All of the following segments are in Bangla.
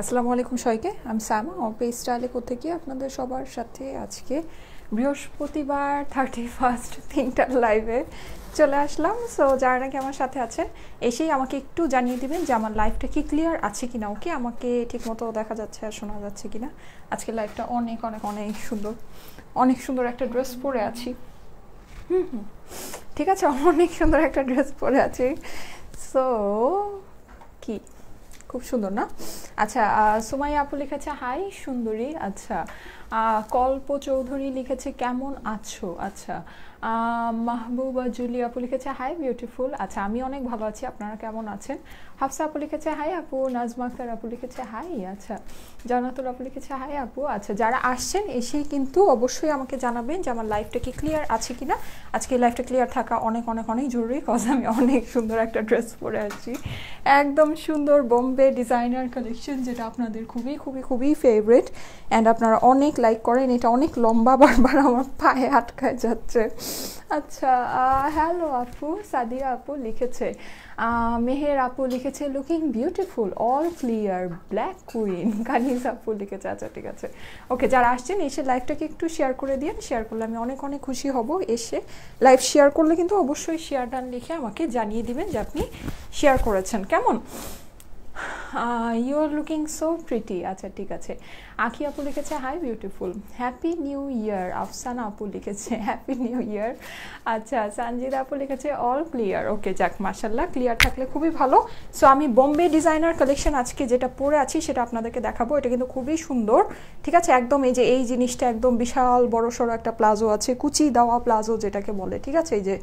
আসসালামু আলাইকুম সবাইকে, আমি সায়মা অপে স্টাইলে থেকে আপনাদের সবার সাথে আজকে বৃহস্পতিবার 31 তিনটার লাইভে চলে আসলাম। সো যারা নাকি আমার সাথে আছেন এসেই আমাকে একটু জানিয়ে দিবেন যে আমার লাইভটা কি ক্লিয়ার আছে কিনা, ওকে আমাকে ঠিকমতো দেখা যাচ্ছে আর শোনা যাচ্ছে কিনা। আজকে লাইভটা অনেক অনেক অনেক সুন্দর, অনেক সুন্দর একটা ড্রেস পরে আছি। ঠিক আছে, অনেক সুন্দর একটা ড্রেস পরে আছি। সো কি খুব সুন্দর না? আচ্ছা, সুমাইয়া আপু লিখেছে হাই সুন্দরী। আচ্ছা, কল্প চৌধুরী লিখেছে কেমন আছো। আচ্ছা, মাহবুবা জুলি আপু লিখেছে হাই বিউটিফুল। আচ্ছা, আমি অনেক ভালো আছি, আপনারা কেমন আছেন? হাফসা আপু লিখেছে হাই আপু। নাজমা আক্তার আপু লিখেছে হাই। আচ্ছা, জান্নাতুল আপু লিখেছে হাই আপু। আচ্ছা, যারা আসছেন এসেই কিন্তু অবশ্যই আমাকে জানাবেন যে আমার লাইভটা কি ক্লিয়ার আছে কিনা। আজকে লাইভটা ক্লিয়ার থাকা অনেক অনেক অনেক জরুরি, কজ আমি অনেক সুন্দর একটা ড্রেস পরে আছি, একদম সুন্দর বোম্বে ডিজাইনার কালেকশন, যেটা আপনাদের খুবই খুবই খুবই ফেভারিট অ্যান্ড আপনারা অনেক লাইক করেন। এটা অনেক লম্বা, বারবার আমার পায়ে আটকায় যাচ্ছে। আচ্ছা, হ্যালো আপু। সাদিয়া আপু লিখেছে, মেহের আপু লিখেছে looking beautiful all clear black queen. Kaniz আপু লিখেছে। আচ্ছা ঠিক আছে, ওকে, যারা আসছেন এসে লাইভটাকে একটু শেয়ার করে দিন। শেয়ার করলে আমি অনেক অনেক খুশি হব। এসে লাইভ শেয়ার করলে কিন্তু অবশ্যই শেয়ার ডান লিখে আমাকে জানিয়ে দিবেন যে আপনি শেয়ার করেছেন। কেমন? You are looking so pretty. আচ্ছা ঠিক আছে, আখি আপু লিখেছে hi beautiful happy new year. Afsana আপু লিখেছে হ্যাপি নিউ ইয়ার। আচ্ছা, সঞ্জিদা আপু লিখেছে অল ক্লিয়ার। ওকে, যাক মাশাল্লাহ, ক্লিয়ার থাকলে খুবই ভালো। সো আমি বোম্বে ডিজাইনার কালেকশন আজকে যেটা পরে আছি সেটা আপনাদেরকে দেখাবো। এটা কিন্তু খুবই সুন্দর, ঠিক আছে, একদম এই যে এই জিনিসটা একদম বিশাল বড় সড়ো একটা প্লাজো আছে, কুচি দেওয়া প্লাজো যেটাকে বলে, ঠিক আছে, এই যে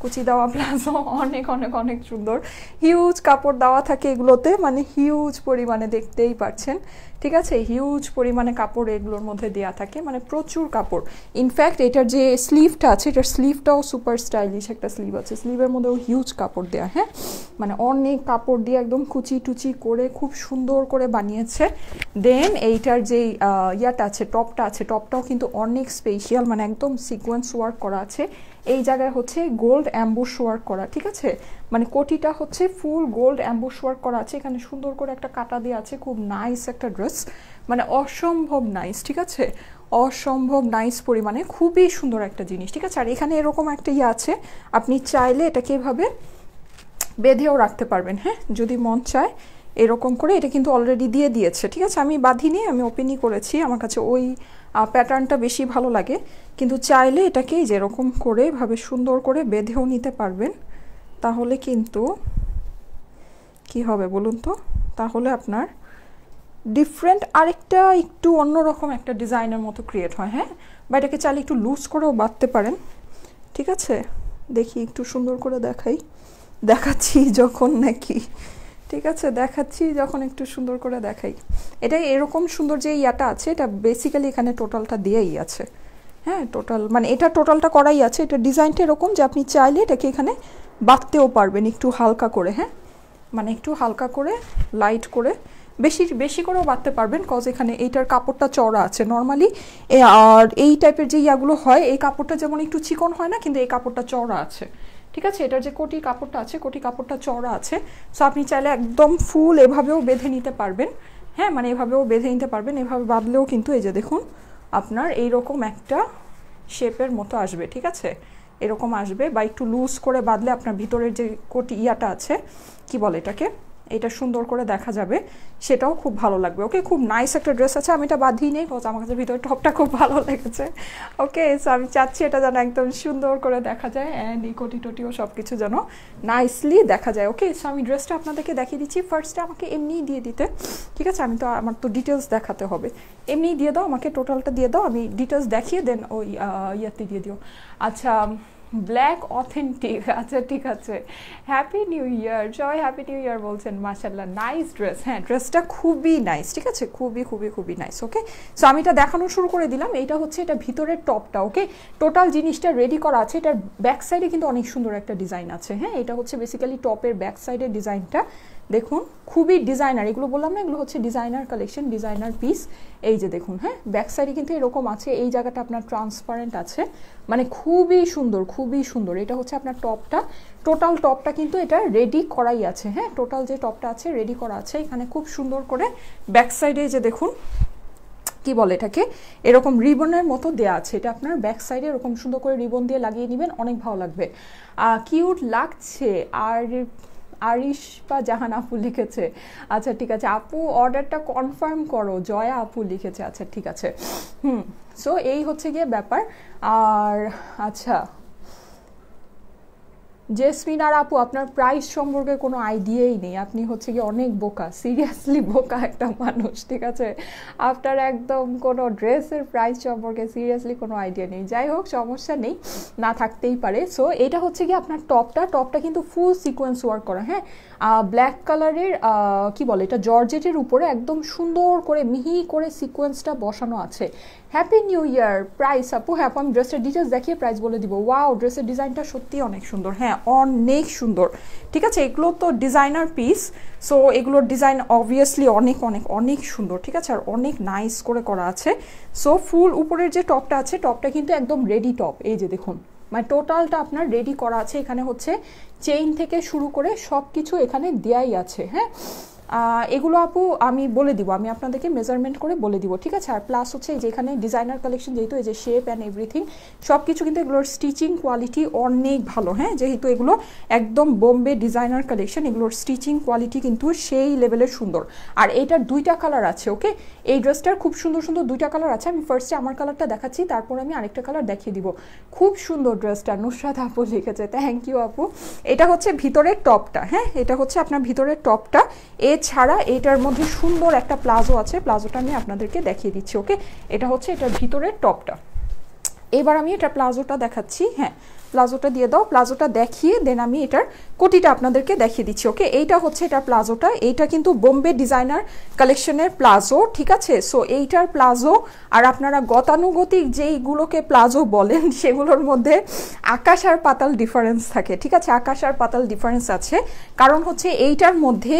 কুচি দেওয়া প্লাজো, অনেক অনেক অনেক সুন্দর। হিউজ কাপড় দেওয়া থাকে এগুলোতে, মানে হিউজ পরিমাণে, দেখতেই পাচ্ছেন, ঠিক আছে, হিউজ পরিমাণে কাপড় এগুলোর মধ্যে দেওয়া থাকে, মানে প্রচুর কাপড়। ইনফ্যাক্ট এটার যে স্লিভটা আছে, এটার স্লিভটাও সুপার স্টাইলিশ একটা স্লিভ আছে, স্লিভের মধ্যেও হিউজ কাপড় দেওয়া, হ্যাঁ, মানে অনেক কাপড় দিয়ে একদম কুচি টুচি করে খুব সুন্দর করে বানিয়েছে। দেন এইটার যে ইয়াটা আছে, টপটা আছে, টপটাও কিন্তু অনেক স্পেশাল, মানে একদম সিকোয়েন্স ওয়ার্ক করা আছে। এই জায়গায় হচ্ছে গোল্ড অ্যাম্বুশ ওয়ার্ক করা, ঠিক আছে, মানে কোটিটা হচ্ছে ফুল গোল্ড অ্যাম্বুশ ওয়ার্ক করা আছে। এখানে সুন্দর করে একটা কাটা দিয়ে আছে, খুব নাইস একটা ড্রেস, মানে অসম্ভব নাইস, ঠিক আছে, অসম্ভব নাইস পরিমাণে, খুবই সুন্দর একটা জিনিস, ঠিক আছে। আর এখানে এরকম একটা ইয়ে আছে, আপনি চাইলে এটাকে এভাবে বেঁধেও রাখতে পারবেন, হ্যাঁ, যদি মন চায় এরকম করে। এটা কিন্তু অলরেডি দিয়ে দিয়েছে, ঠিক আছে, আমি বাঁধিনি, আমি ওপেনই করেছি, আমার কাছে ওই প্যাটার্নটা বেশি ভালো লাগে। কিন্তু চাইলে এটাকে যেরকম করে ভাবে সুন্দর করে বেঁধেও নিতে পারবেন, তাহলে কিন্তু কি হবে বলুন তো, তাহলে আপনার ডিফারেন্ট আরেকটা একটু অন্যরকম একটা ডিজাইনের মতো ক্রিয়েট হয়, হ্যাঁ। বা এটাকে চাইলে একটু লুজ করেও বাঁধতে পারেন, ঠিক আছে। দেখি একটু সুন্দর করে দেখাচ্ছি যখন নাকি, ঠিক আছে, দেখাচ্ছি যখন একটু সুন্দর করে দেখাই। এটা এরকম সুন্দর যে ইয়াটা আছে, এটা বেসিক্যালি এখানে টোটালটা দিয়েই আছে, হ্যাঁ, টোটাল মানে এটা টোটালটা করাই আছে। এটা ডিজাইনটা এরকম যে আপনি চাইলে এটাকে এখানে বাঁধতেও পারবেন একটু হালকা করে, হ্যাঁ, মানে একটু হালকা করে লাইট করে, বেশি বেশি করেও বাঁধতে পারবেন, কজ এখানে এইটার কাপড়টা চওড়া আছে নর্মালি। আর এই টাইপের যে ইয়াগুলো হয়, এই কাপড়টা যেমন একটু চিকন হয় না, কিন্তু এই কাপড়টা চওড়া আছে, ঠিক আছে। এটার যে কোটি কাপড়টা আছে, কোটি কাপড়টা চওড়া আছে। সো আপনি চাইলে একদম ফুল এভাবেও বেঁধে নিতে পারবেন, হ্যাঁ, মানে এভাবেও বেঁধে নিতে পারবেন। এভাবে বাঁধলেও কিন্তু এই যে দেখুন আপনার এইরকম একটা শেপের মতো আসবে, ঠিক আছে, এরকম আসবে। বা একটু লুজ করে বাঁধলে আপনার ভিতরের যে কোটি ইয়াটা আছে, কি বলে এটাকে, এটা সুন্দর করে দেখা যাবে, সেটাও খুব ভালো লাগবে। ওকে, খুব নাইস একটা ড্রেস আছে, আমি এটা বাঁধিয়ে নেই, কজ আমার কাছে ভিতরে টপটা খুব ভালো লেগেছে। ওকে, সো আমি চাচ্ছি এটা যেন একদম সুন্দর করে দেখা যায়, অ্যান্ড এই কোটি টোটিও সব কিছু যেন নাইসলি দেখা যায়। ওকে, সো আমি ড্রেসটা আপনাদেরকে দেখিয়ে দিচ্ছি। ফার্স্টে আমাকে এমনিই দিয়ে দিতে, ঠিক আছে, আমার তো ডিটেলস দেখাতে হবে। এমনিই দিয়ে দাও, আমাকে টোটালটা দিয়ে দাও, আমি ডিটেলস দেখিয়ে দেন ওই ইয়াতে দিয়ে দিও। আচ্ছা, ব্ল্যাক অথেন্টিক, আচ্ছা ঠিক আছে, হ্যাপি নিউ ইয়ার, সবাই হ্যাপি নিউ ইয়ার বলছেন, মাশাল্লাহ, নাইস ড্রেস, হ্যাঁ, ড্রেসটা খুবই নাইস, ঠিক আছে, খুবই খুবই খুবই নাইস। ওকে, সো আমি এটা দেখানো শুরু করে দিলাম। এইটা হচ্ছে এটা ভিতরের টপটা, ওকে, টোটাল জিনিসটা রেডি করা আছে। এটার ব্যাক সাইডে কিন্তু অনেক সুন্দর একটা ডিজাইন আছে, হ্যাঁ, এটা হচ্ছে বেসিক্যালি টপের ব্যাক সাইডের ডিজাইনটা, দেখুন খুবই ডিজাইনার, এগুলো বললাম না এগুলো হচ্ছে ডিজাইনার কালেকশন, ডিজাইনার পিস। এই যে দেখুন, হ্যাঁ ব্যাক সাইডে কিন্তু এরকম আছে, এই জায়গাটা আপনার ট্রান্সপারেন্ট আছে, মানে খুবই সুন্দর খুবই সুন্দর। এটা হচ্ছে আপনার টপটা, টোটাল টপটা কিন্তু এটা রেডি করাই আছে, হ্যাঁ টোটাল যে টপটা আছে রেডি করা আছে। এখানে খুব সুন্দর করে ব্যাক সাইডে যে দেখুন কি বলে এটাকে, এরকম রিবনের মতো দেয়া আছে, এটা আপনার ব্যাক সাইডে এরকম সুন্দর করে রিবন দিয়ে লাগিয়ে নেবেন, অনেক ভালো লাগবে, কিউট লাগছে। আর আরিশ বা জাহান আপু লিখেছে, আচ্ছা ঠিক আছে আপু অর্ডারটা কনফার্ম করো, জয়া আপু লিখেছে, আচ্ছা ঠিক আছে। সো এই হচ্ছে গিয়ে ব্যাপার। আর আচ্ছা জেসমিন আর আপু আপনার প্রাইস সম্পর্কে কোনো আইডিয়াই নেই, আপনি হচ্ছে কি অনেক বোকা, সিরিয়াসলি বোকা একটা মানুষ, ঠিক আছে, আপনার একদম কোনো ড্রেসের প্রাইস সম্পর্কে সিরিয়াসলি কোনো আইডিয়া নেই। যাই হোক সমস্যা নেই, না থাকতেই পারে। সো এটা হচ্ছে কি আপনার টপটা কিন্তু ফুল সিকোয়েন্স ওয়ার্ক করা, হ্যাঁ ব্ল্যাক কালারের কি বলে এটা জর্জেটের উপরে একদম সুন্দর করে মিহি করে সিকোয়েন্সটা বসানো আছে। হ্যাপি নিউ ইয়ার। প্রাইস আপু, হ্যাঁ আপু আমি ড্রেসের ডিটেলস দেখিয়ে প্রাইস বলে দিব। ওয়াও ড্রেসের ডিজাইনটা সত্যি অনেক সুন্দর, হ্যাঁ অনেক সুন্দর, ঠিক আছে এগুলো তো ডিজাইনার পিস, সো এগুলোর ডিজাইন অবভিয়াসলি অনেক অনেক অনেক সুন্দর, ঠিক আছে আর অনেক নাইস করে করা আছে। সো ফুল উপরের যে টপটা আছে টপটা কিন্তু একদম রেডি টপ, এই যে দেখুন মানে টোটালটা আপনার রেডি করা আছে, এখানে হচ্ছে চেইন থেকে শুরু করে সব কিছু এখানে দেয়াই আছে, হ্যাঁ এগুলো আপু আমি বলে দিব, আমি আপনাদেরকে মেজারমেন্ট করে বলে দিব, ঠিক আছে। আর প্লাস হচ্ছে যেখানে ডিজাইনার কালেকশন যেহেতু এই যে শেপ অ্যান্ড এভরিথিং সব কিছু কিন্তু এগুলোর স্টিচিং কোয়ালিটি অনেক ভালো, হ্যাঁ যেহেতু এগুলো একদম বোম্বে ডিজাইনার কালেকশন, এগুলোর স্টিচিং কোয়ালিটি কিন্তু সেই লেভেলের সুন্দর। আর এইটার দুইটা কালার আছে, ওকে এই ড্রেসটার খুব সুন্দর সুন্দর দুইটা কালার আছে। আমি ফার্স্টে আমার কালারটা দেখাচ্ছি, তারপর আমি আরেকটা কালার দেখিয়ে দিব। খুব সুন্দর ড্রেসটা, নুসরাত আপু লিখেছে, থ্যাংক ইউ আপু। এটা হচ্ছে ভিতরের টপটা, হ্যাঁ এটা হচ্ছে আপনার ভিতরের টপটা, এছাড়া এটার মধ্যে সুন্দর একটা প্লাজো আছে, প্লাজোটা আমি আপনাদেরকে দেখিয়ে দিচ্ছি, ওকে এটা হচ্ছে এটার ভিতরের টপটা। এবার আমি এটা প্লাজোটা দেখাচ্ছি, হ্যাঁ প্লাজোটা দিয়ে দাও, প্লাজোটা দেখিয়ে দেন আমি এটার কোটিটা আপনাদেরকে দেখিয়ে দিচ্ছি, ওকে এইটা হচ্ছে এটার প্লাজোটা, এইটা কিন্তু বোম্বে ডিজাইনার কালেকশনের প্লাজো, ঠিক আছে। সো এইটার প্লাজো আর আপনারা গতানুগতিক যেইগুলোকে প্লাজো বলেন সেগুলোর মধ্যে আকাশ আর পাতাল ডিফারেন্স থাকে, ঠিক আছে আকাশ আর পাতাল ডিফারেন্স আছে, কারণ হচ্ছে এইটার মধ্যে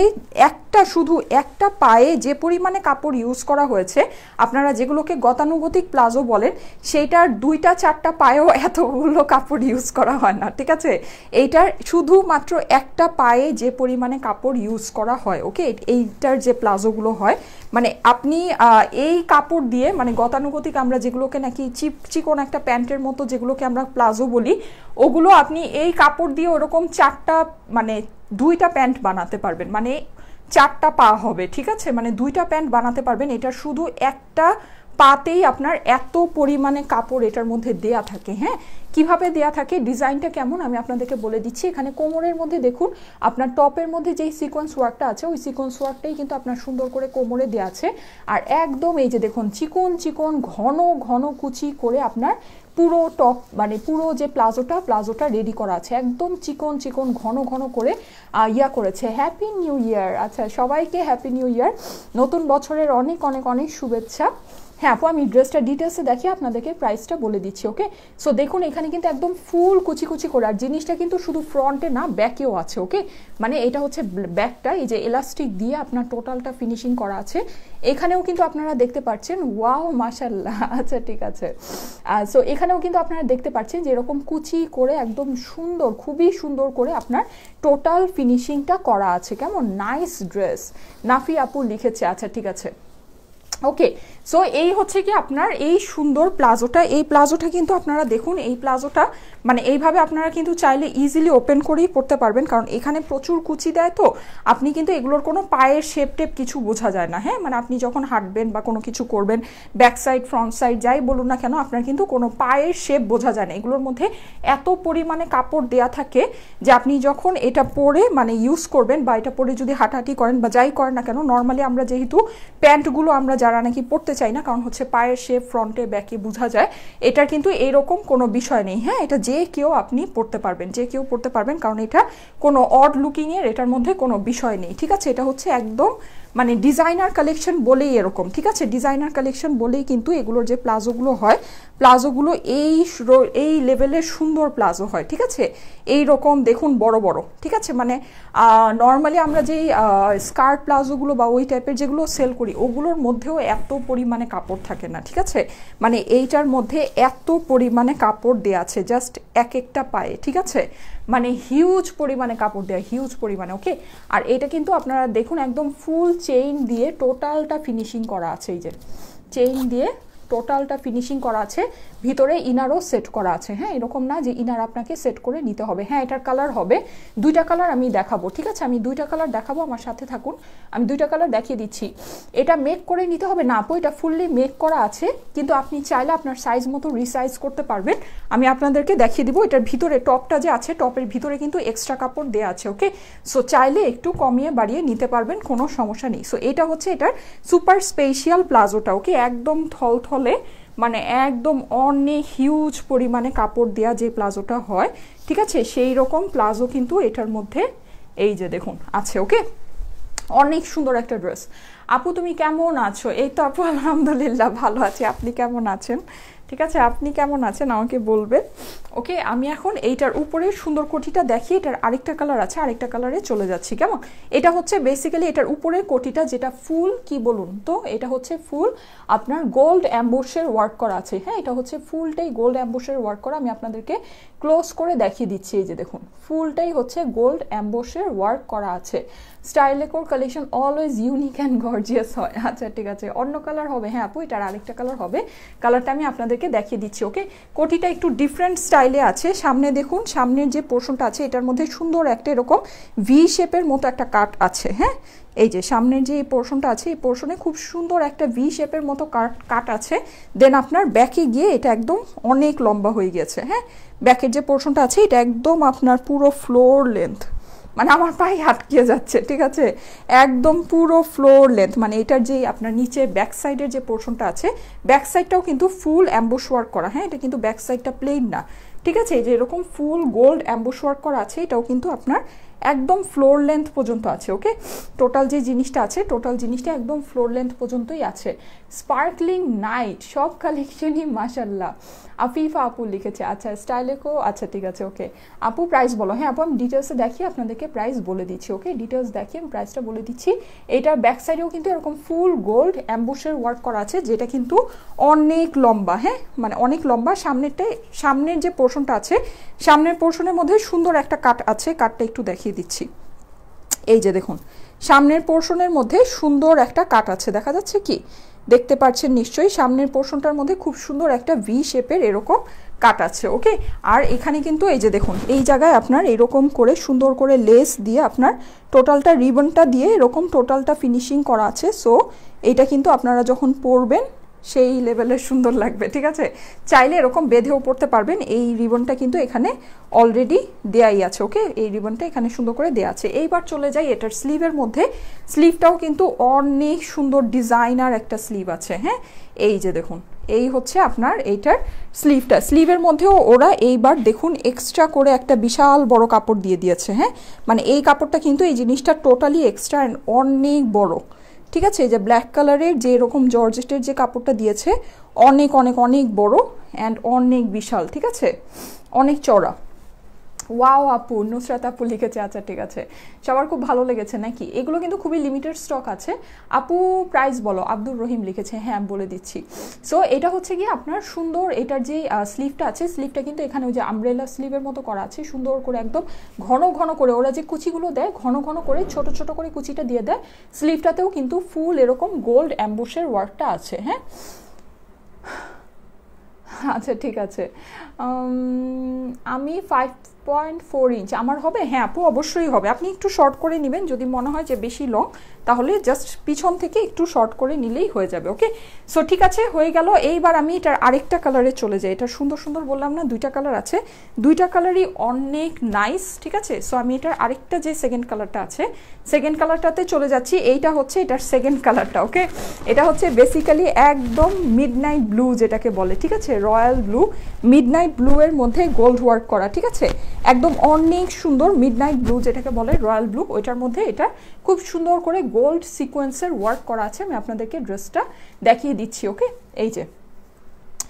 শুধু একটা পায়ে যে পরিমাণে কাপড় ইউজ করা হয়েছে, আপনারা যেগুলোকে গতানুগতিক প্লাজো বলেন সেইটার দুইটা চারটা পায়েও এতগুলো কাপড় ইউজ করা হয় না, ঠিক আছে এইটার শুধুমাত্র একটা পায়ে যে পরিমাণে কাপড় ইউজ করা হয়, ওকে এইটার যে প্লাজোগুলো হয় মানে আপনি এই কাপড় দিয়ে মানে গতানুগতিক আমরা যেগুলোকে নাকি চিকন একটা প্যান্টের মতো যেগুলোকে আমরা প্লাজো বলি, ওগুলো আপনি এই কাপড় দিয়ে ওরকম চারটা মানে দুইটা প্যান্ট বানাতে পারবেন, মানে চারটা পা হবে, ঠিক আছে মানে দুইটা প্যান্ট বানাতে পারবেন। এটা শুধু একটা পাতেই আপনার এত পরিমাণে কাপড় এটার মধ্যে দেয়া থাকে, হ্যাঁ কিভাবে দেয়া থাকে ডিজাইনটা কেমন আমি আপনাদেরকে বলে দিচ্ছি। এখানে কোমরের মধ্যে দেখুন আপনার টপের মধ্যে যেই সিকোয়েন্স ওয়ার্কটা আছে ওই সিকোয়েন্স ওয়ার্কটাই কিন্তু আপনার সুন্দর করে কোমরে দেয়া আছে, আর একদম এই যে দেখুন চিকন চিকন ঘন ঘন কুচি করে আপনার পুরো টপ মানে পুরো যে প্লাজোটা রেডি করা আছে, একদম চিকন চিকন ঘন ঘন করে ইয়া করেছে। হ্যাপি নিউ ইয়ার, আচ্ছা সবাইকে হ্যাপি নিউ ইয়ার, নতুন বছরের অনেক অনেক অনেক শুভেচ্ছা। হ্যাঁ আপু আমি ড্রেসটা ডিটেলসে দেখিয়ে আপনাদেরকে প্রাইসটা বলে দিচ্ছি, ওকে সো দেখুন এখানে কিন্তু একদম ফুল কুচি কুচি করে, আর জিনিসটা কিন্তু শুধু ফ্রন্টে না ব্যাকেও আছে, ওকে মানে এটা হচ্ছে ব্যাকটা এই যে এলাস্টিক দিয়ে আপনার টোটালটা ফিনিশিং করা আছে, এখানেও কিন্তু আপনারা দেখতে পাচ্ছেন ওয়াও মাশাআল্লাহ, আচ্ছা ঠিক আছে সো এখানেও কিন্তু আপনারা দেখতে পাচ্ছেন যে এরকম কুচি করে একদম সুন্দর খুবই সুন্দর করে আপনার টোটাল ফিনিশিংটা করা আছে, কেমন নাইস ড্রেস নাফি আপু লিখেছে, আচ্ছা ঠিক আছে ওকে। সো এই হচ্ছে কি আপনার এই সুন্দর প্লাজোটা, এই প্লাজোটা কিন্তু আপনারা দেখুন এই প্লাজোটা মানে এইভাবে আপনারা কিন্তু চাইলে ইজিলি ওপেন করেই পড়তে পারবেন, কারণ এখানে প্রচুর কুচি দেয় তো আপনি কিন্তু এগুলোর কোনো পায়ের শেপ টেপ কিছু বোঝা যায় না, হ্যাঁ মানে আপনি যখন হাঁটবেন বা কোনো কিছু করবেন ব্যাক সাইড ফ্রন্ট সাইড যাই বলুন না কেন আপনার কিন্তু কোনো পায়ের শেপ বোঝা যায় না, এগুলোর মধ্যে এত পরিমাণে কাপড় দেয়া থাকে যে আপনি যখন এটা পরে মানে ইউজ করবেন বা এটা পরে যদি হাঁটাহাঁটি করেন বা যাই করেন না কেন, নর্মালি আমরা যেহেতু প্যান্টগুলো আমরা যারা নাকি পরতে চাই না কারণ হচ্ছে পায়ের শেপ ফ্রন্টে ব্যাকে বোঝা যায়, এটার কিন্তু এরকম কোনো বিষয় নেই, হ্যাঁ এটা যে কেউ আপনি পরতে পারবেন, যে কেউ পরতে পারবেন, কারণ এটা কোনো অড লুকিং এর এটার মধ্যে কোনো বিষয় নেই, ঠিক আছে এটা হচ্ছে একদম মানে ডিজাইনার কালেকশন বলেই এরকম, ঠিক আছে, ডিজাইনার কালেকশন বলেই কিন্তু এগুলোর যে প্লাজোগুলো হয়, প্লাজোগুলো এই লেভেলের সুন্দর প্লাজো হয়, ঠিক আছে, এই রকম দেখুন বড় বড়, ঠিক আছে। মানে নর্মালি আমরা যেই স্কার্ট প্লাজোগুলো বা ওই টাইপের যেগুলো সেল করি ওগুলোর মধ্যেও এত পরিমাণে কাপড় থাকে না, ঠিক আছে, মানে এইটার মধ্যে এত পরিমাণে কাপড় দেওয়া আছে জাস্ট এক একটা পায়ে, ঠিক আছে, মানে হিউজ পরিমাণে কাপড় দেওয়া, হিউজ পরিমাণে, ওকে। আর এটা কিন্তু আপনারা দেখুন একদম ফুল চেইন দিয়ে টোটালটা ফিনিশিং করা আছে, এই যে চেইন দিয়ে টোটালটা ফিনিশিং করা আছে, ভিতরে ইনারও সেট করা আছে, হ্যাঁ, এরকম না যে ইনার আপনাকে সেট করে নিতে হবে। হ্যাঁ, এটার কালার হবে দুইটা কালার আমি দেখাবো, ঠিক আছে, আমি দুইটা কালার দেখাবো, আমার সাথে থাকুন, আমি দুইটা কালার দেখিয়ে দিচ্ছি। এটা মেক করে নিতে হবে না আপু, এটা ফুললি মেক করা আছে, কিন্তু আপনি চাইলে আপনার সাইজ মতো রিসাইজ করতে পারবেন। আমি আপনাদেরকে দেখিয়ে দিব, এটার ভিতরে টপটা যে আছে টপের ভিতরে কিন্তু এক্সট্রা কাপড় দেওয়া আছে, ওকে। সো চাইলে একটু কমিয়ে বাড়িয়ে নিতে পারবেন, কোনো সমস্যা নেই। সো এটা হচ্ছে এটার সুপার স্পেশাল প্লাজোটা, ওকে, একদম থলথলে, মানে একদম অনেক হিউজ পরিমাণে কাপড় দেওয়া যে প্লাজোটা হয়, ঠিক আছে, সেই রকম প্লাজো কিন্তু এটার মধ্যে এই যে দেখুন আছে, ওকে। অনেক সুন্দর একটা ড্রেস। আপু তুমি কেমন আছো? এই তো আপু আলহামদুলিল্লাহ ভালো আছি, আপনি কেমন আছেন? ঠিক আছে, আপনি কেমন আছেন আমাকে বলবেন, ওকে। আমি এখন এইটার উপরে সুন্দর কোটিটা দেখি, এটার আরেকটা কালার আছে, আরেকটা কালারে চলে যাচ্ছি, কেমন। এটা হচ্ছে বেসিক্যালি এটার উপরের কোটিটা যেটা ফুল কি বলুন তো, এটা হচ্ছে ফুল আপনার গোল্ড অ্যাম্বোসের ওয়ার্ক করা আছে, হ্যাঁ, এটা হচ্ছে ফুলটাই গোল্ড অ্যাম্বোসের ওয়ার্ক করা। আমি আপনাদেরকে ক্লোজ করে দেখিয়ে দিচ্ছি, এই যে দেখুন ফুলটাই হচ্ছে গোল্ড অ্যাম্বোসের ওয়ার্ক করা আছে। স্টাইলেকোর collection always unique and gorgeous হয়। আচ্ছা ঠিক আছে, অন্য কালার হবে, হ্যাঁ আপু এটার আরেকটা কালার হবে, কালারটা আমি আপনাদেরকে দেখিয়ে দিচ্ছি, ওকে। কোটিটা একটু ডিফারেন্ট স্টাইলে আছে, সামনে দেখুন সামনের যে পোর্শনটা আছে এটার মধ্যে সুন্দর একটা এরকম ভি শেপের মতো একটা কাট আছে, হ্যাঁ, এই যে সামনের যে পোর্শনটা আছে এই পোর্শনে খুব সুন্দর একটা ভি শেপের মতো কাট আছে। দেন আপনার ব্যাকে গিয়ে এটা একদম অনেক লম্বা হয়ে গেছে, হ্যাঁ, ব্যাকের যে পোর্শনটা আছে এটা একদম আপনার পুরো ফ্লোর লেন্থ, মানে আমার পায়ে আটকে যাচ্ছে, ঠিক আছে, একদম পুরো ফ্লোর লেন্থ, মানে এটার যে আপনার নিচে ব্যাক সাইডের যে পোর্শনটা আছে ব্যাক সাইডটাও কিন্তু ফুল অ্যাম্বুশ ওয়ার্ক করা, হ্যাঁ, এটা কিন্তু ব্যাক সাইডটা প্লেন না, ঠিক আছে, এই যে এরকম ফুল গোল্ড অ্যাম্বুশ ওয়ার্ক করা আছে, এটাও কিন্তু আপনার একদম ফ্লোর লেন্থ পর্যন্ত আছে, ওকে। টোটাল যে জিনিসটা আছে টোটাল জিনিসটা একদম ফ্লোর লেন্থ পর্যন্তই আছে। স্পার্কলিং নাইট সব কালেকশনই মাশাল্লাহ। আফিফা আপু লিখেছে, আচ্ছা স্টাইলেকো, আচ্ছা ঠিক আছে, ওকে। আপু প্রাইস বলো, হ্যাঁ আপু আমি ডিটেলসে দেখিয়ে আপনাদেরকে প্রাইস বলে দিচ্ছি, ওকে, ডিটেলস দেখিয়ে আমি প্রাইসটা বলে দিচ্ছি। এটার ব্যাক সাইডেও কিন্তু এরকম ফুল গোল্ড অ্যাম্বুশের ওয়ার্ক করা আছে, যেটা কিন্তু অনেক লম্বা, হ্যাঁ, মানে অনেক লম্বা। সামনের যে পোর্শনটা আছে সামনের পোর্শনের মধ্যে সুন্দর একটা কাট আছে, কাটটা একটু দেখিয়ে দিচ্ছি, এই যে দেখুন সামনের পোর্শনের মধ্যে সুন্দর একটা কাট আছে, দেখা যাচ্ছে কি, দেখতে পাচ্ছেন নিশ্চয়ই, সামনের পোর্শনটার মধ্যে খুব সুন্দর একটা ভি শেপের এরকম কাট আছে, ওকে। আর এখানে কিন্তু এই যে দেখুন এই জায়গায় আপনার এরকম করে সুন্দর করে লেস দিয়ে আপনার টোটালটা রিবনটা দিয়ে এরকম টোটালটা ফিনিশিং করা আছে। সো এইটা কিন্তু আপনারা যখন পরবেন সেই লেভেলের সুন্দর লাগবে, ঠিক আছে, চাইলে এরকম বেঁধেও পড়তে পারবেন। এই রিবনটা কিন্তু এখানে অলরেডি দেয়াই আছে, ওকে, এই রিবনটা এখানে সুন্দর করে দেয়া আছে। এইবার চলে যাই এটার স্লিভের মধ্যে, স্লিভটাও কিন্তু অনেক সুন্দর ডিজাইনার একটা স্লিভ আছে, হ্যাঁ, এই যে দেখুন এই হচ্ছে আপনার এইটার স্লিভটা। স্লিভের মধ্যেও ওরা এইবার দেখুন এক্সট্রা করে একটা বিশাল বড় কাপড় দিয়ে দিয়েছে, হ্যাঁ, মানে এই কাপড়টা কিন্তু এই জিনিসটা টোটালি এক্সট্রা অনেক বড়, ঠিক আছে, এই যে ব্ল্যাক কালারের যে এরকম জর্জেটের যে কাপড়টা দিয়েছে অনেক অনেক অনেক বড় অ্যান্ড অনেক বিশাল, ঠিক আছে, অনেক চড়া। ওয়াও আপু, নুসরাত আপু লিখেছে, আচ্ছা ঠিক আছে, সবার খুব ভালো লেগেছে নাকি? এগুলো কিন্তু খুবই লিমিটেড স্টক আছে। আপু প্রাইস বলো, আব্দুর রহিম লিখেছে, হ্যাঁ বলে দিচ্ছি। সো এটা হচ্ছে কি আপনার সুন্দর, এটার যে স্লিভটা আছে স্লিভটা কিন্তু এখানে ওই যে আমব্রেলা স্লিভের মতো করা আছে, সুন্দর করে একদম ঘন ঘন করে ওরা যে কুচিগুলো দেয় ঘন ঘন করে ছোট ছোট করে কুচিটা দিয়ে দেয়। স্লিভটাতেও কিন্তু ফুল এরকম গোল্ড অ্যাম্বুশের ওয়ার্কটা আছে, হ্যাঁ, আচ্ছা ঠিক আছে। আমি 5.4 ইঞ্চ আমার হবে, হ্যাঁ আপু অবশ্যই হবে। আপনি একটু শর্ট করে নেবেন, যদি মনে হয় যে বেশি লং তাহলে জাস্ট পিছন থেকে একটু শর্ট করে নিলেই হয়ে যাবে, ওকে। সো ঠিক আছে, হয়ে গেল। এইবার আমি এটার আরেকটা কালারে চলে যাই। এটা সুন্দর সুন্দর বললাম না, দুইটা কালার আছে, দুইটা কালারই অনেক নাইস, ঠিক আছে। সো আমি এটার আরেকটা যে সেকেন্ড কালারটা আছে সেকেন্ড কালারটাতে চলে যাচ্ছি। এইটা হচ্ছে এটার সেকেন্ড কালারটা, ওকে। এটা হচ্ছে বেসিক্যালি একদম মিডনাইট ব্লু যেটাকে বলে, ঠিক আছে, রয়্যাল ব্লু, মিডনাইট ব্লু এর মধ্যে গোল্ড ওয়ার্ক করা, ঠিক আছে, একদম অনেক সুন্দর মিডনাইট ব্লু যেটাকে বলে, রয়্যাল ব্লু, ওইটার মধ্যে এটা খুব সুন্দর করে গোল্ড সিকোয়েন্সের ওয়ার্ক করা আছে। আমি আপনাদেরকে ড্রেসটা দেখিয়ে দিচ্ছি। ওকে, এই যে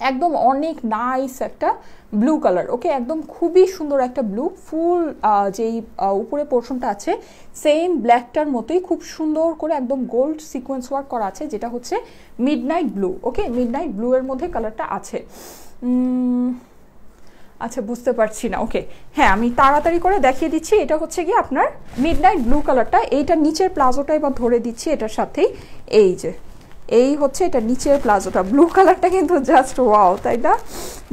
একদম অনেক নাইস একটা ব্লু কালার। ওকে, একদম খুবই সুন্দর একটা ব্লু, ফুল যেই উপরে পোর্শনটা আছে সেম ব্ল্যাকটার মতোই খুব সুন্দর করে একদম গোল্ড সিকোয়েন্স ওয়ার্ক করা আছে, যেটা হচ্ছে মিডনাইট ব্লু। ওকে, মিডনাইট ব্লু এর মধ্যে কালারটা আছে। আচ্ছা, বুঝতে পারছি না। ওকে, হ্যাঁ আমি তাড়াতাড়ি করে দেখিয়ে দিচ্ছি। এটা হচ্ছে কি আপনার মিডনাইট ব্লু কালারটা, এইটা নিচের প্লাজোটা এবার ধরে দিচ্ছি এটার সাথেই। এই যে এই হচ্ছে এটা নিচের প্লাজোটা। ব্লু কালারটা কিন্তু জাস্ট ওয়াও, তাই না?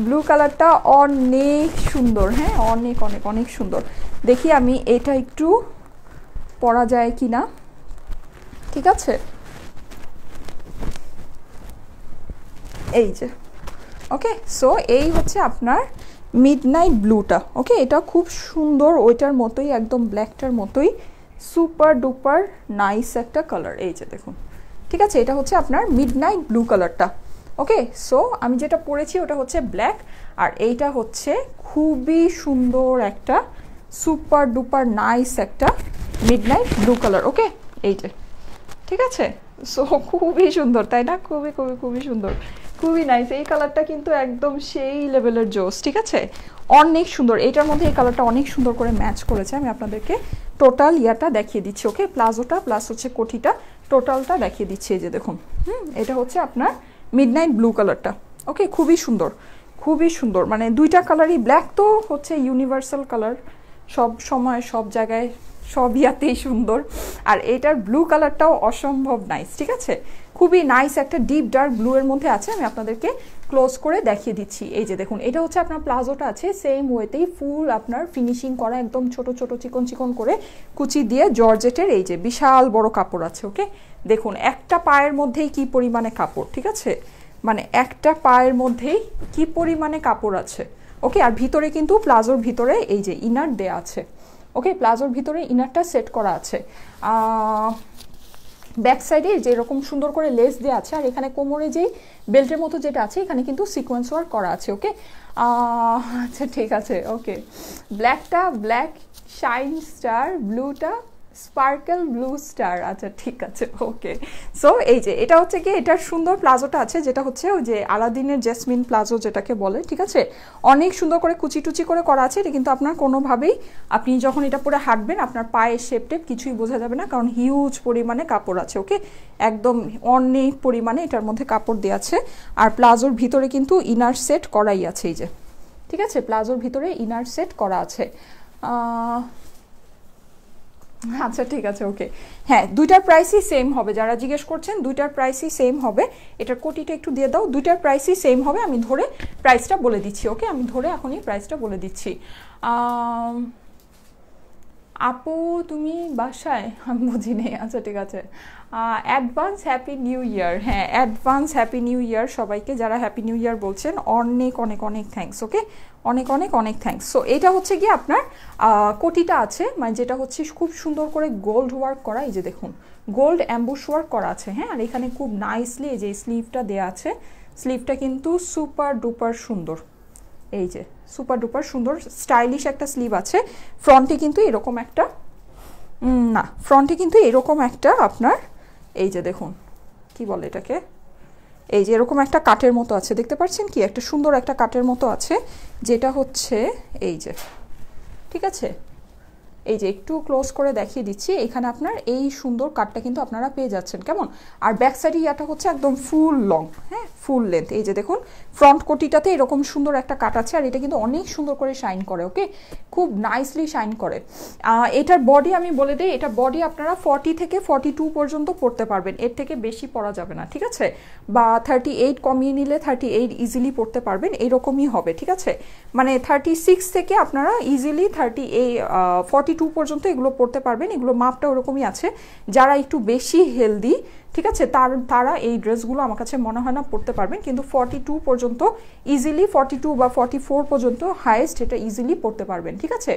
ব্লু কালারটা অনেক সুন্দর, হ্যাঁ অনেক অনেক অনেক সুন্দর। দেখি আমি এটা একটু পরা যায় কি না, ঠিক আছে? এই যে ওকে, সো এই হচ্ছে আপনার মিডনাইট ব্লুটা। ওকে, এটা খুব সুন্দর, ওইটার মতোই একদম ব্ল্যাকটার মতোই সুপার ডুপার নাইস একটা কালার। এই যে দেখুন, ঠিক আছে? এটা হচ্ছে আপনার মিডনাইট ব্লু কালারটা। ওকে, সো আমি যেটা পরেছি ওটা হচ্ছে ব্ল্যাক, আর এইটা হচ্ছে খুবই সুন্দর একটা সুপার ডুপার নাইস একটা মিডনাইট ব্লু কালার। ওকে, এই যে, ঠিক আছে? সো খুবই সুন্দর, তাই না? খুবই খুবই খুবই সুন্দর, খুবই নাইস। এই কালারটা কিন্তু একদম সেই লেভেলের জোস, ঠিক আছে? অনেক সুন্দর। এটার মধ্যে এই কালারটা অনেক সুন্দর করে ম্যাচ করেছে। আমি আপনাদেরকে টোটাল ইয়াটা দেখিয়ে দিচ্ছি। ওকে, প্লাজোটা প্লাস হচ্ছে কোটিটা টোটালটা দেখিয়ে দিচ্ছি। এই যে দেখুন, এটা হচ্ছে আপনার মিডনাইট ব্লু কালারটা। ওকে, খুবই সুন্দর, খুবই সুন্দর। মানে দুইটা কালারই, ব্ল্যাক তো হচ্ছে ইউনিভার্সাল কালার, সব সময় সব জায়গায় সব ইয়াতেই সুন্দর, আর এটার ব্লু কালারটাও অসম্ভব নাইস, ঠিক আছে? খুবই নাইস একটা ডিপ ডার্ক ব্লু এর মধ্যে আছে। আমি আপনাদেরকে ক্লোজ করে দেখিয়ে দিচ্ছি। এই যে দেখুন, এটা হচ্ছে আপনার প্লাজোটা আছে সেম ওয়েতেই ফুল আপনার ফিনিশিং করা, একদম ছোট ছোট চিকন চিকন করে কুচি দিয়ে জর্জেটের এই যে বিশাল বড় কাপড় আছে। ওকে, দেখুন একটা পায়ের মধ্যেই কি পরিমাণে কাপড়, ঠিক আছে? মানে একটা পায়ের মধ্যেই কি পরিমাণে কাপড় আছে। ওকে, আর ভিতরে কিন্তু প্লাজোর ভিতরে এই যে ইনার দেয়া আছে। ওকে, প্লাজোর ভিতরে ইনারটা সেট করা আছে। ব্যাক সাইডে যে এরকম সুন্দর করে লেস দেওয়া আছে, আর এখানে কোমরে যেই বেল্টের মতো যেটা আছে এখানে কিন্তু সিকোয়েন্স ওয়ার্ক করা আছে। ওকে, আচ্ছা ঠিক আছে। ওকে, ব্ল্যাকটা ব্ল্যাক শাইন স্টার, ব্লুটা স্পার্কেল ব্লু স্টার। আচ্ছা ঠিক আছে। ওকে, সো এই যে এটা হচ্ছে কি, এটার সুন্দর প্লাজোটা আছে যেটা হচ্ছে ওই যে আলাদিনের জেসমিন প্লাজো যেটাকে বলে, ঠিক আছে? অনেক সুন্দর করে কুচি টুচি করে করা আছে। এটা কিন্তু আপনার কোনোভাবেই আপনি যখন এটা পরে হাঁটবেন আপনার পায়ের শেপ টেপ কিছুই বোঝা যাবে না, কারণ হিউজ পরিমাণে কাপড় আছে। ওকে, একদম অনেক পরিমাণে এটার মধ্যে কাপড় দেওয়া আছে। আর প্লাজোর ভিতরে কিন্তু ইনার সেট করাই আছে। এই যে, ঠিক আছে? প্লাজোর ভিতরে ইনার সেট করা আছে। আচ্ছা ঠিক আছে। ওকে, হ্যাঁ দুইটার প্রাইসই সেম হবে। যারা জিজ্ঞেস করছেন দুইটার প্রাইসই সেম হবে। এটার কোটিটা একটু দিয়ে দাও। দুইটার প্রাইসই সেম হবে। আমি ধরে প্রাইসটা বলে দিচ্ছি। ওকে, আমি ধরে এখনই প্রাইসটা বলে দিচ্ছি। আপু তুমি বাসায়? আমি বুঝি নেই। আচ্ছা ঠিক আছে। অ্যাডভান্স হ্যাপি নিউ ইয়ার। হ্যাঁ, অ্যাডভান্স হ্যাপি নিউ ইয়ার সবাইকে, যারা হ্যাপি নিউ ইয়ার বলছেন অনেক অনেক অনেক থ্যাঙ্কস। ওকে, অনেক অনেক অনেক থ্যাঙ্কস। সো এটা হচ্ছে কি আপনার কোটিটা আছে, মানে যেটা হচ্ছে খুব সুন্দর করে গোল্ড ওয়ার্ক করা। এই যে দেখুন, গোল্ড অ্যাম্বুশ ওয়ার্ক করা আছে। হ্যাঁ, আর এখানে খুব নাইসলি এই যে স্লিভটা দেওয়া আছে। স্লিভটা কিন্তু সুপার ডুপার সুন্দর। এই যে সুপার ডুপার সুন্দর স্টাইলিশ একটা স্লিভ আছে। ফ্রন্টে কিন্তু এরকম একটা ফ্রন্টে কিন্তু এরকম একটা আপনার এই যে দেখুন কি বলে এটাকে, এই যে এরকম একটা কাটের মতো আছে, দেখতে পাচ্ছেন কি? একটা সুন্দর একটা কাটের মতো আছে, যেটা হচ্ছে এই যে, ঠিক আছে? এই যে একটু ক্লোজ করে দেখিয়ে দিচ্ছি। এখানে আপনার এই সুন্দর কাটটা কিন্তু আপনারা পেয়ে যাচ্ছেন, কেমন? আর ব্যাক সাইডে ইয়াটা হচ্ছে একদম ফুল লং, হ্যাঁ ফুল লেন্থ। এই যে দেখুন, ফ্রন্ট কোটিটাতে এরকম সুন্দর একটা কাট আছে, আর এটা কিন্তু অনেক সুন্দর করে শাইন করে। ওকে, খুব নাইসলি শাইন করে। এটার বডি আমি বলে দিই, এটা বডি আপনারা 40 থেকে 42 পর্যন্ত পরতে পারবেন, এর থেকে বেশি পরা যাবে না, ঠিক আছে? বা 38 কমিয়ে নিলে 38 ইজিলি পরতে পারবেন, এরকমই হবে, ঠিক আছে? মানে 36 থেকে আপনারা ইজিলি 42 পর্যন্ত এগুলো পড়তে পারবেন। এগুলো মাপটা ওরকমই আছে। যারা একটু বেশি হেলদি, ঠিক আছে, তারা এই ড্রেসগুলো আমার কাছে মনে হয় না পড়তে পারবেন, কিন্তু 42 পর্যন্ত ইজিলি, 42 বা 44 পর্যন্ত হাইয়েস্ট এটা ইজিলি পড়তে পারবেন, ঠিক আছে?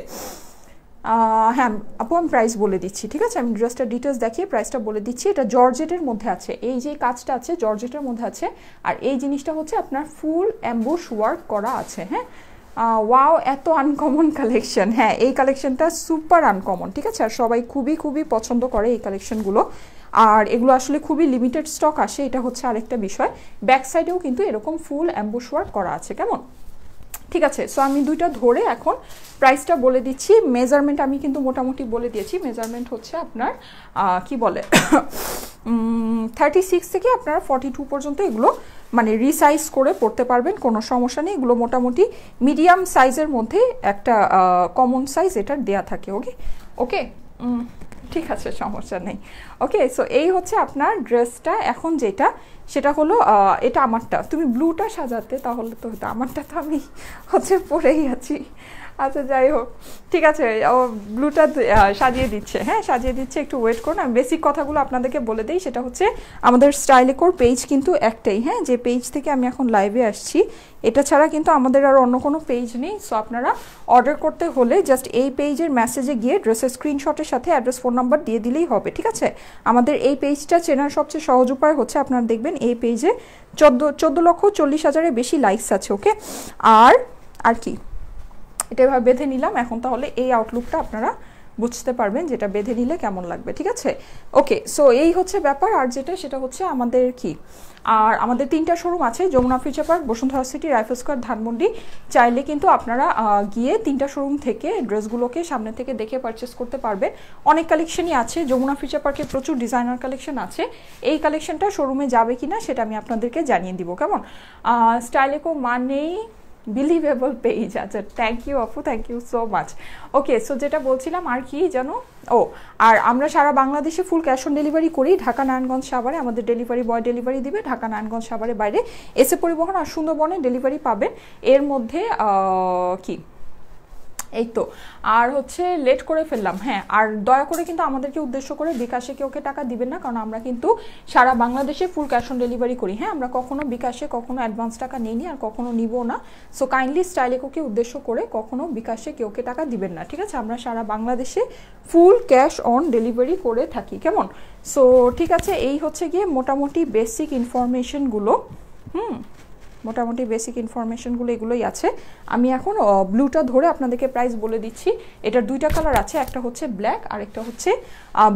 হ্যাঁ আপু, আমি প্রাইস বলে দিচ্ছি, ঠিক আছে? আমি ড্রেসটা ডিটেলস দেখিয়ে প্রাইসটা বলে দিচ্ছি। এটা জর্জেটের মধ্যে আছে, এই যে কাজটা আছে জর্জেটের মধ্যে আছে, আর এই জিনিসটা হচ্ছে আপনার ফুল অ্যাম্বুশ ওয়ার্ক করা আছে। হ্যাঁ, ওয়াও, এত আনকমন কালেকশন। হ্যাঁ, এই কালেকশনটা সুপার আনকমন, ঠিক আছে, আর সবাই খুবই খুবই পছন্দ করে এই কালেকশনগুলো। আর এগুলো আসলে খুবই লিমিটেড স্টক আসে, এটা হচ্ছে আরেকটা বিষয়। ব্যাক সাইডেও কিন্তু এরকম ফুল অ্যাম্বুশ ওয়ার্ক করা আছে, কেমন? ঠিক আছে, সো আমি দুইটা ধরে এখন প্রাইসটা বলে দিচ্ছি। মেজারমেন্ট আমি কিন্তু মোটামুটি বলে দিয়েছি। মেজারমেন্ট হচ্ছে আপনার কি বলে 36 থেকে আপনারা 42 পর্যন্ত এগুলো মানে রিসাইজ করে পড়তে পারবেন, কোনো সমস্যা নেই। এগুলো মোটামুটি মিডিয়াম সাইজের মধ্যে একটা কমন সাইজ এটার দেয়া থাকে। ওকে ওকে, ঠিক আছে, সমস্যা নেই। ওকে, সো এই হচ্ছে আপনার ড্রেসটা। এখন যেটা সেটা হলো এটা আমারটা, তুমি ব্লুটা সাজাতে তাহলে তো হতো, আমারটা তো আমি হচ্ছে পরেই আছি। আচ্ছা, যাই হোক, ঠিক আছে, ও ব্লুটা সাজিয়ে দিচ্ছে। হ্যাঁ, সাজিয়ে দিচ্ছে, একটু ওয়েট করুন। আমি বেসিক কথাগুলো আপনাদেরকে বলে দিই। সেটা হচ্ছে আমাদের স্টাইলেকোর পেজ কিন্তু একটাই, হ্যাঁ, যে পেজ থেকে আমি এখন লাইভে আসছি, এটা ছাড়া কিন্তু আমাদের আর অন্য কোনো পেজ নেই। সো আপনারা অর্ডার করতে হলে জাস্ট এই পেজের মেসেজে গিয়ে ড্রেসের স্ক্রিনশটের সাথে অ্যাড্রেস, ফোন নাম্বার দিয়ে দিলেই হবে, ঠিক আছে। আমাদের এই পেজটা চেনার সবচেয়ে সহজ উপায় হচ্ছে আপনারা দেখবেন এই পেজে 14,40,000-এর বেশি লাইকস আছে। ওকে, আর কি, এটা এভাবে বেঁধে নিলাম। এখন তাহলে এই আউটলুকটা আপনারা বুঝতে পারবেন যেটা বেঁধে নিলে কেমন লাগবে, ঠিক আছে। ওকে, সো এই হচ্ছে ব্যাপার। আর যেটা সেটা হচ্ছে আমাদের কি, আর আমাদের 3টা শোরুম আছে, Jamuna future park, Bashundhara city, rifle square, Dhanmondi. চাইলে কিন্তু আপনারা গিয়ে 3টা শোরুম থেকে ড্রেসগুলোকে সামনে থেকে দেখে পারচেস করতে পারবেন। অনেক কালেকশনই আছে, যমুনা ফিউচার পার্কে প্রচুর ডিজাইনার কালেকশন আছে। এই কালেকশনটা শোরুমে যাবে কিনা সেটা আমি আপনাদেরকে জানিয়ে দিব, কেমন। স্টাইলেকো মানেই বিলিভেবল পেজ। আচ্ছা, থ্যাংক ইউ আপু, thank you so much. Okay, so যেটা বলছিলাম আর কি জানো, আর আমরা সারা বাংলাদেশে ফুল ক্যাশ অন ডেলিভারি করি। ঢাকা, নারায়ণগঞ্জ, সাভারে আমাদের ডেলিভারি বয় ডেলিভারি দিবে। ঢাকা, নারায়ণগঞ্জ, সাভারের বাইরে এসে পরিবহন আর সুন্দরবনে ডেলিভারি পাবেন। এর মধ্যে কি, এই তো। আর হচ্ছে লেট করে ফেললাম, হ্যাঁ, আর দয়া করে কিন্তু আমাদেরকে উদ্দেশ্য করে বিকাশে কেউকে টাকা দিবেন না, কারণ আমরা কিন্তু সারা বাংলাদেশে ফুল ক্যাশ অন ডেলিভারি করি। হ্যাঁ, আমরা কখনো বিকাশে কখনো অ্যাডভান্স টাকা নিইনি আর কখনো নিব না। সো কাইন্ডলি স্টাইলেকোকে উদ্দেশ্য করে কখনো বিকাশে কেউকে টাকা দিবেন না, ঠিক আছে। আমরা সারা বাংলাদেশে ফুল ক্যাশ অন ডেলিভারি করে থাকি, কেমন। সো ঠিক আছে, এই হচ্ছে গিয়ে মোটামুটি বেসিক ইনফরমেশনগুলো। মোটামুটি বেসিক ইনফরমেশনগুলো এগুলোই আছে। আমি এখন ব্লুটা ধরে আপনাদেরকে প্রাইস বলে দিচ্ছি। এটার 2টা কালার আছে, একটা হচ্ছে ব্ল্যাক আর একটা হচ্ছে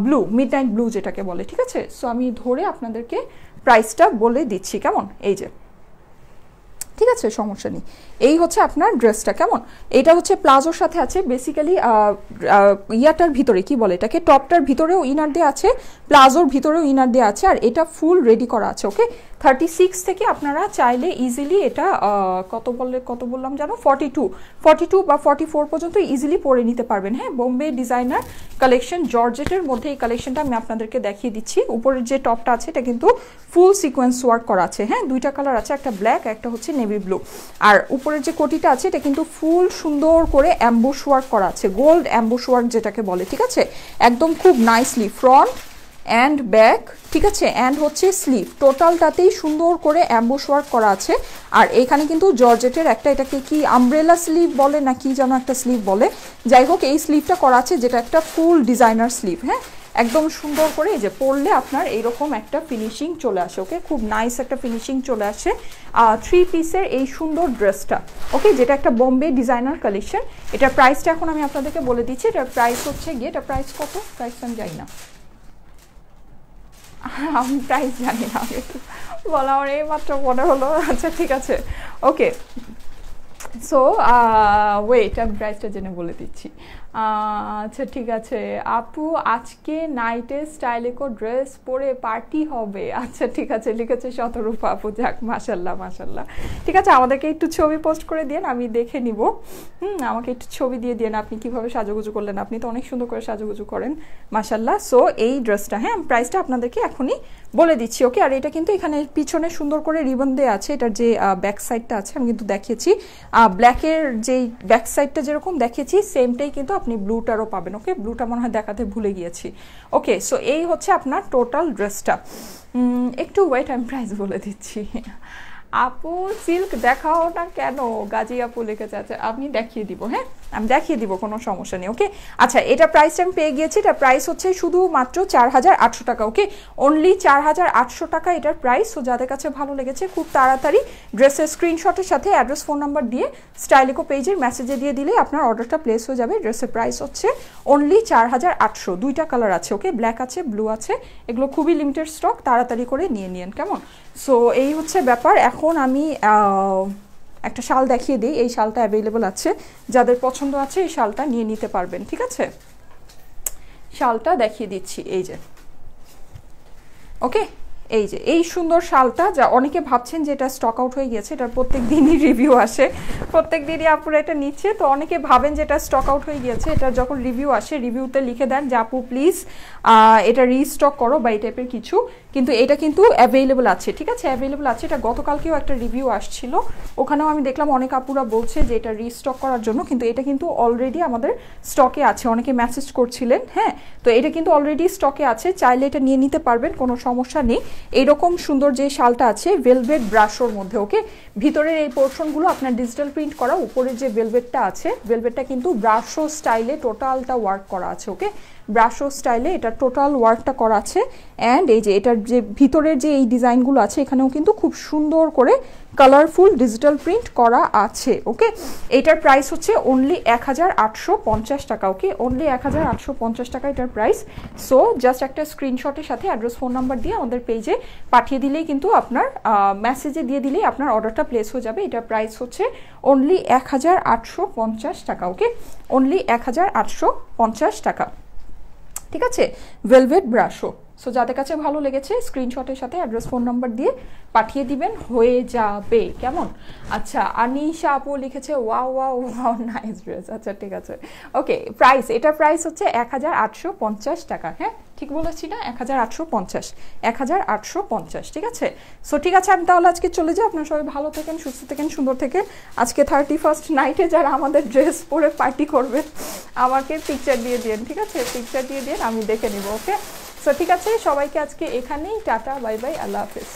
ব্লু, মিডনাইট ব্লু যেটাকে বলে, ঠিক আছে। সো আমি ধরে আপনাদেরকে প্রাইসটা বলে দিচ্ছি, কেমন। এই যে, ঠিক আছে, সমস্যা নেই। এই হচ্ছে আপনার ড্রেসটা, কেমন। এটা হচ্ছে প্লাজোর সাথে আছে, বেসিক্যালি ইয়াটার ভিতরে কি বলে এটাকে, টপটার ভিতরেও ইনার দেওয়া আছে, প্লাজোর ভিতরেও ইনার দেওয়া আছে, আর এটা ফুল রেডি করা আছে। ওকে, 36 থেকে আপনারা চাইলে ইজিলি এটা কত বললাম জানো, 42 বা 44 পর্যন্ত ইজিলি পরে নিতে পারবেন। হ্যাঁ, বোম্বে ডিজাইনার কালেকশন, জর্জেটের মধ্যে এই কালেকশনটা আমি আপনাদেরকে দেখিয়ে দিচ্ছি। উপরের যে টপটা আছে এটা কিন্তু ফুল সিকোয়েন্স ওয়ার্ক করা আছে। হ্যাঁ, 2টা কালার আছে, একটা ব্ল্যাক, একটা হচ্ছে নেভি ব্লু। আর উপরের যে কোটিটা আছে এটা কিন্তু ফুল সুন্দর করে অ্যাম্বুশ ওয়ার্ক করা আছে, গোল্ড অ্যাম্বুশ ওয়ার্ক যেটাকে বলে, ঠিক আছে। একদম খুব নাইসলি ফ্রন্ট অ্যান্ড ব্যাক, ঠিক আছে, অ্যান্ড হচ্ছে স্লিভ, টোটালটাতেই সুন্দর করে অ্যাম্বুশ ওয়ার্ক করা আছে। আর এখানে কিন্তু জর্জেটের একটা, এটাকে কি আমব্রেলা স্লিভ বলে না কি যেন একটা স্লিভ বলে, যাই হোক এই স্লিভটা করা আছে, যেটা একটা ফুল ডিজাইনার স্লিভ। হ্যাঁ, একদম সুন্দর করে এই যে পরলে আপনার এইরকম একটা ফিনিশিং চলে আসে। ওকে, খুব নাইস একটা ফিনিশিং চলে আসে 3 পিসের এই সুন্দর ড্রেসটা। ওকে, যেটা একটা বোম্বে ডিজাইনার কালেকশন। এটার প্রাইসটা এখন আমি আপনাদেরকে বলে দিচ্ছি। এটার প্রাইস হচ্ছে গিয়ে, এটা প্রাইস কত, প্রাইস আমি জানি না, আমি প্রাইস জানি না, বলা আমার এই মাত্র মনে হলো। আচ্ছা, ঠিক আছে, ওকে। সো ওয়েট, আমি প্রাইসটা জেনে বলে দিচ্ছি। আচ্ছা, ঠিক আছে আপু, আজকে নাইটে স্টাইলেকো ড্রেস পরে পার্টি হবে। আচ্ছা, ঠিক আছে, লিখেছে শতরূপা আপু, যাক, মাশাল্লাহ মাশাল্লাহ। ঠিক আছে, আমাদেরকে একটু ছবি পোস্ট করে দিন, আমি দেখে নিব। আমাকে একটু ছবি দিয়ে দিন আপনি কিভাবে সাজুগুজু করলেন। আপনি তো অনেক সুন্দর করে সাজুগুজু করেন, মাশাল্লাহ। সো এই ড্রেসটা, হ্যাঁ, প্রাইসটা আপনাদেরকে এখনই বলে দিচ্ছি। ওকে, আর এটা কিন্তু এখানে পিছনে সুন্দর করে রিবন দেওয়া আছে। এটার যে ব্যাক সাইডটা আছে আমি কিন্তু দেখিয়েছি, ব্ল্যাকের যেই ব্যাক সাইডটা যেরকম দেখিয়েছি সেমটাই কিন্তু আপনি ব্লুটারও পাবেন। ওকে, ব্লুটা মনে হয় দেখাতে ভুলে গিয়েছি। ওকে, সো এই হচ্ছে আপনার টোটাল ড্রেসটা। একটু ওয়েট, আমি প্রাইস বলে দিচ্ছি। আপু সিল্ক দেখাও না কেন, গাজী আপু লিখেছে। আচ্ছা, আপনি দেখিয়ে দিব। হ্যাঁ, আমি দেখিয়ে দিব, কোনো সমস্যা নেই। ওকে, আচ্ছা এটা প্রাইস আমি পেয়ে গিয়েছি, এটা প্রাইস হচ্ছে শুধুমাত্র 4800 টাকা। ওকে, অনলি 4800 টাকা এটার প্রাইস। সো যাদের কাছে ভালো লেগেছে খুব তাড়াতাড়ি ড্রেসের স্ক্রিনশটের সাথে অ্যাড্রেস ফোন নাম্বার দিয়ে স্টাইলিকো পেজের মেসেজে দিয়ে দিলে আপনার অর্ডারটা প্লেস হয়ে যাবে। ড্রেসের প্রাইস হচ্ছে অনলি 4800। দুইটা কালার আছে, ওকে, ব্ল্যাক আছে, ব্লু আছে, এগুলো খুবই লিমিটেড স্টক, তাড়াতাড়ি করে নিয়ে নিন, কেমন? সো এই হচ্ছে ব্যাপার। এখন আমি একটা শাল দেখিয়ে দিই, এই শালটা অ্যাভেলেবল আছে, যাদের পছন্দ আছে এই শালটা নিয়ে নিতে পারবেন, ঠিক আছে? শালটা দেখিয়ে দিচ্ছি, এই যে, ওকে, এই যে এই সুন্দর শালটা, যা অনেকে ভাবছেন যে এটা স্টক আউট হয়ে গেছে, এটার প্রত্যেক দিনই রিভিউ আসে, প্রত্যেক দিনই আপুরা এটা নিচ্ছে, তো অনেকে ভাবেন যে এটা স্টক আউট হয়ে গিয়েছে। এটা যখন রিভিউ আসে, রিভিউতে লিখে দেন যে আপু প্লিজ এটা রিস্টক করো বা এই টাইপের কিছু, কিন্তু এটা কিন্তু অ্যাভেলেবল আছে, ঠিক আছে, অ্যাভেলেবল আছে। এটা গতকালকেও একটা রিভিউ আসছিল, ওখানেও আমি দেখলাম অনেক আপুরা বলছে যে এটা রিস্টক করার জন্য, কিন্তু এটা কিন্তু অলরেডি আমাদের স্টকে আছে, অনেকে মেসেজ করছিলেন। হ্যাঁ, তো এটা কিন্তু অলরেডি স্টকে আছে, চাইলে এটা নিয়ে নিতে পারবেন, কোনো সমস্যা নেই। এইরকম সুন্দর যে শালটা আছে ভেলভেট ব্রাশোর মধ্যে, ওকে, ভিতরের এই পোর্শনগুলো আপনার ডিজিটাল প্রিন্ট করা, উপরে যে ভেলভেটটা আছে, ভেলভেটটা কিন্তু ব্রাশো স্টাইলে টোটালটা ওয়ার্ক করা আছে, ওকে, ব্রাশো স্টাইলে এটা টোটাল ওয়ার্কটা করা আছে। অ্যান্ড এই যে এটার যে ভিতরের যে এই ডিজাইনগুলো আছে, এখানেও কিন্তু খুব সুন্দর করে কালারফুল ডিজিটাল প্রিন্ট করা আছে, ওকে। এটার প্রাইস হচ্ছে অনলি 1850 টাকা, ওকে, অনলি 1850 টাকা এটার প্রাইস। সো জাস্ট একটা স্ক্রিনশটের সাথে অ্যাড্রেস ফোন নাম্বার দিয়ে আমাদের পেজে পাঠিয়ে দিলেই কিন্তু আপনার মেসেজে দিয়ে দিলেই আপনার অর্ডারটা প্লেস হয়ে যাবে। এটার প্রাইস হচ্ছে অনলি 1850 টাকা, ওকে, অনলি 1850 টাকা, ঠিক আছে, ভেলভেট ব্রাশো। সো যাদের কাছে ভালো লেগেছে স্ক্রিনশটের সাথে অ্যাড্রেস ফোন নাম্বার দিয়ে পাঠিয়ে দিবেন, হয়ে যাবে, কেমন? আচ্ছা, আনিশা আপু লিখেছে wow wow wow nice dress. আচ্ছা ঠিক আছে, ওকে, প্রাইস, এটার প্রাইস হচ্ছে 1850 টাকা। হ্যাঁ, ঠিক বলেছি না? 1850, 1850, ঠিক আছে। সো ঠিক আছে, আমি তাহলে আজকে চলে যাই। আপনারা সবাই ভালো থাকেন, সুস্থ থাকেন, সুন্দর থাকেন। আজকে 31st নাইটে যারা আমাদের ড্রেস পরে পার্টি করবেন আমাকে পিকচার দিয়ে দিন, ঠিক আছে, পিকচার দিয়ে দিন, আমি দেখে নিব, ওকে। সো ঠিক আছে, সবাইকে আজকে এখানেই টাটা, বাই বাই, আল্লাহ হাফেজ।